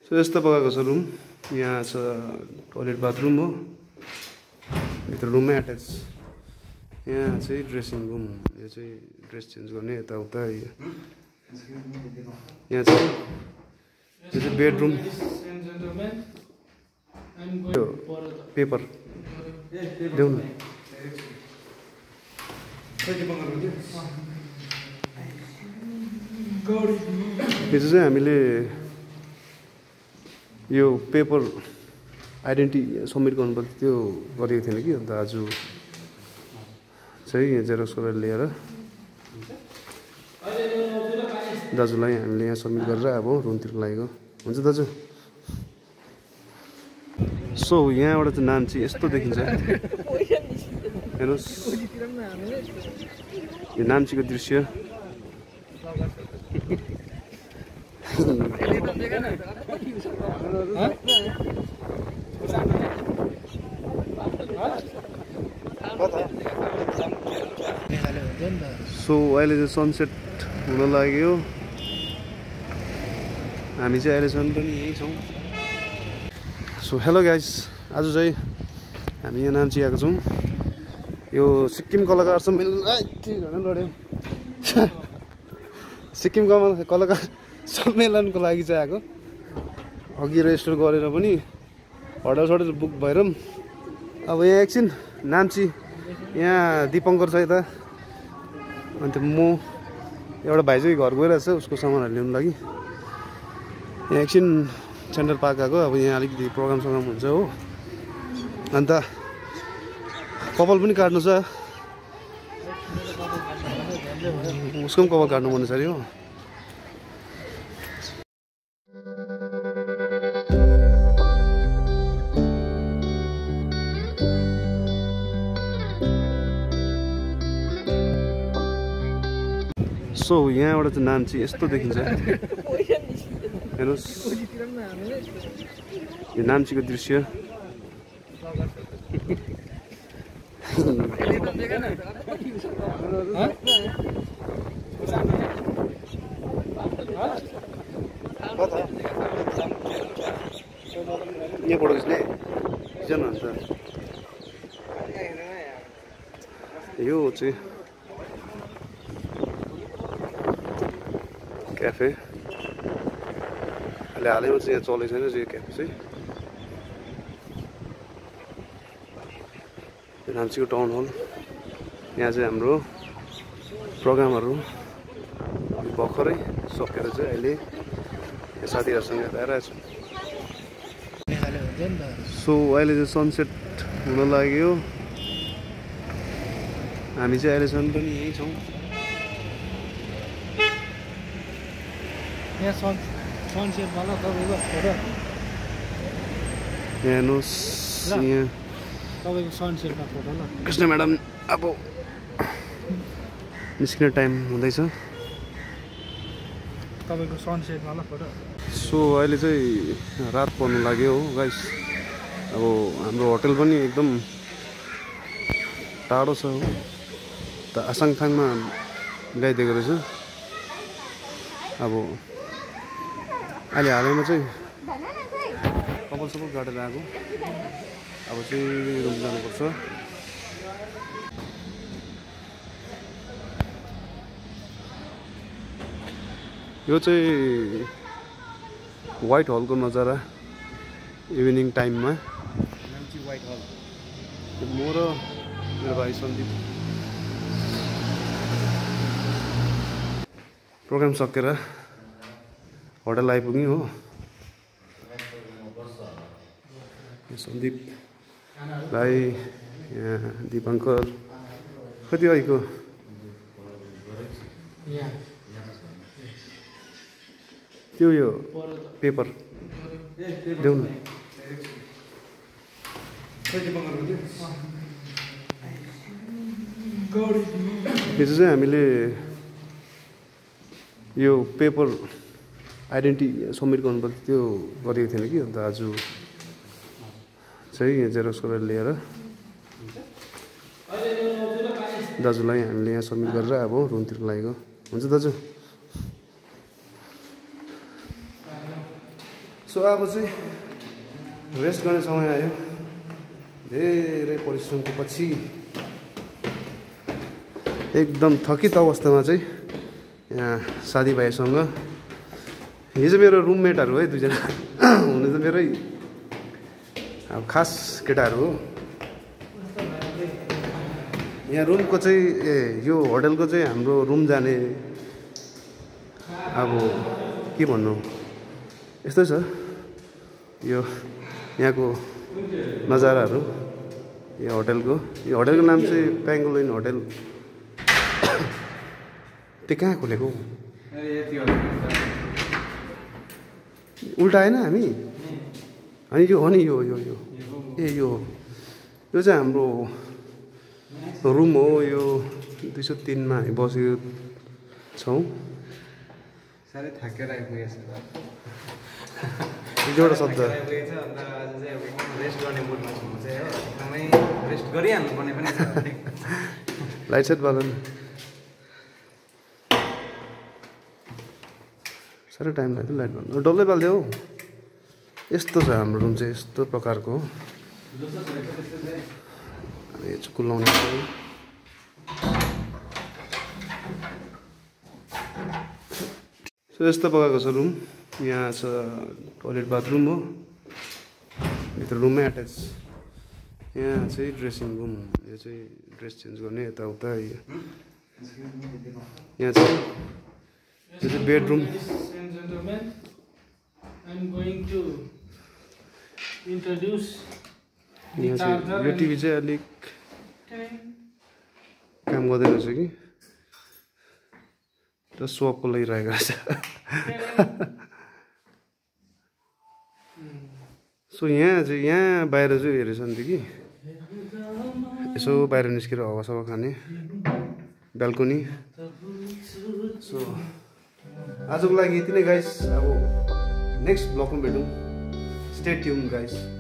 So यस्तो प्रकारको छ रुम। यहाँ छ टोयलेट बाथरुम हो, भित्र रुममै एट्याच। यहाँ चाहिँ ड्रेसिङ रुम, यो चाहिँ ड्रेस चेन्ज गर्ने यताउता। यहाँ चाहिँ यो चाहिँ बेडरुम, पेपर देऊ न। यो चाहिँ हामीले यो पेपर आइडेन्टिटी सबमिट गर्नुपर्छ, त्यो गरेको थिएन कि। अन्त आज चाहिँ यहाँ जेरक्स गरेर ल्याएर दाजुलाई हामीले यहाँ सबमिट गरेर अब रुमतिर लागेको हुन्छ दाजु। सो यहाँबाट चाहिँ नाम चाहिँ यस्तो देखिन्छ, हेर्नुहोस् यो नाम्चीको दृश्य। सो अहिले चाहिँ सनसेट हुन लाग्यो, हामी चाहिँ अहिलेसम्म पनि यहीँ छौँ। सो हेलो गाइस, आज चाहिँ हामी यहाँ नाम्ची आएको छौँ। यो सिक्किम कलाकार लड्यो सिक्किम कलाकार सम्मेलनको लागि चाहिँ आएको। अघि रेजिस्टर गरेर पनि होटल बुक भएर अब यहाँ एकछिन नाम्ची, यहाँ दिपङ्कर छ यता, अन्त म एउटा भाइ चाहिँ घर गइरहेछ उसको सामानहरू ल्याउनु लागि। यहाँ एकछिन सेन्ट्रल पार्क आएको। अब यहाँ अलिकति प्रोग्राम हुन्छ हो, अन्त कपाल पनि काट्नु छ, उसको पनि कपाल काट्नु पर्ने छ अरे हो। सो यहाँबाट चाहिँ नाम चाहिँ यस्तो देखिन्छ, हेर्नुहोस् यो नाम्चीको दृश्य। यहाँ फोटो खिच्ने जानु अन्त यो चाहिँ क्याफे। अहिले हालैमा चाहिँ यहाँ चलेको छैन यो क्याफे चाहिँ। नाम्चीको टाउन हल, यहाँ चाहिँ हाम्रो प्रोग्रामहरू भर्खरै सकेर चाहिँ अहिले साथीहरूसँग आइरहेको छु। सो अहिले चाहिँ सनसेट हुन लाग्यो, हामी चाहिँ अहिलेसम्म पनि यहीँ छौँ। हेर्नुहोस् यहाँ कृष्ण म्याडम अब निस्किने टाइम हुँदैछ तपाईँको सनसेटवाला फोटो। सो अहिले चाहिँ रात पर्नु लाग्यो हो गाइस। अब हाम्रो होटल पनि एकदम टाढो छ हो, त आसाङथाङमा ल्याइदिएको रहेछ। अब अहिले हालैमा चाहिँ कपाल सपाल काटेर आएको। अब चाहिँ रुम जानुपर्छ। यो चाहिँ व्हाइट हलको नजारा इभिनिङ टाइममा। नाम्ची व्हाइट हल, म र मेरो भाइ सन्दीप प्रोग्राम सकेर होटल आइपुग्यौँ हो। सन्दीप भाइ, यहाँ दिपङ्कर, कति आएको त्यो यो पेपर देऊ न। यो चाहिँ हामीले यो पेपर आइडेन्टिटी सबमिट गर्नुपर्छ, त्यो गरेको थिएन कि। अन्त आज चाहिँ यहाँ जेरक्स गरेर ल्याएर दाजुलाई हामीले यहाँ सबमिट गरेर अब रुमतिर लागेको हुन्छ दाजु। सो अब चाहिँ रेस्ट गर्ने समय आयो धेरै परिश्रमको पछि एकदम थकित अवस्थामा चाहिँ यहाँ साथीभाइसँग हिजो मेरो रुममेटहरू है दुईजना हुनु त मेरै अब खास केटाहरू हो यहाँ रुमको चाहिँ यो होटलको चाहिँ हाम्रो रुम जाने अब के भन्नु यस्तै छ यो यहाँको नजाराहरू यो होटलको नाम चाहिँ पेङ्गोलिन होटल त्यो कहाँ खोलेको उल्टा आएन हामी अनि यो हो नि यो चाहिँ हाम्रो रुम हो यो 203 मा हामी बसेको छौँ साह्रै थाकेर आइपुगेछ एउटा शब्द रेस्ट गर्ने मुडमा छु म चाहिँ हो एकदमै रेस्ट गरिहाल्नु पर्ने पनि छ लाइट सेट बालन साह्रै टाइम लाग्यो लाइट बाल्नु डल्लै बाल्दियो हौ यस्तो छ हाम्रो रुम चाहिँ यस्तो प्रकारको हो यो चाहिँ कुलाउने सो यस्तो प्रकारको छ रुम यहाँ छ टोयलेट बाथरुम हो भित्र रुममै एट्याच यहाँ चाहिँ ड्रेसिङ रुम यो चाहिँ ड्रेस चेन्ज गर्ने यताउता यहाँ चाहिँ यो चाहिँ बेडरुम यहाँ चाहिँ यो टिभी चाहिँ अलिक काम गर्दैन रहेछ कि र सोअपको लागि रहेको रहेछ सो यहाँ बाहिर चाहिँ हेरेछ नि कि यसो बाहिर निस्केर हावासावा खाने ब्याल्कोनी सो आजको लागि यति नै गाइस अब नेक्स्ट ब्लगमा भेटौँ स्टे ट्युन गाइस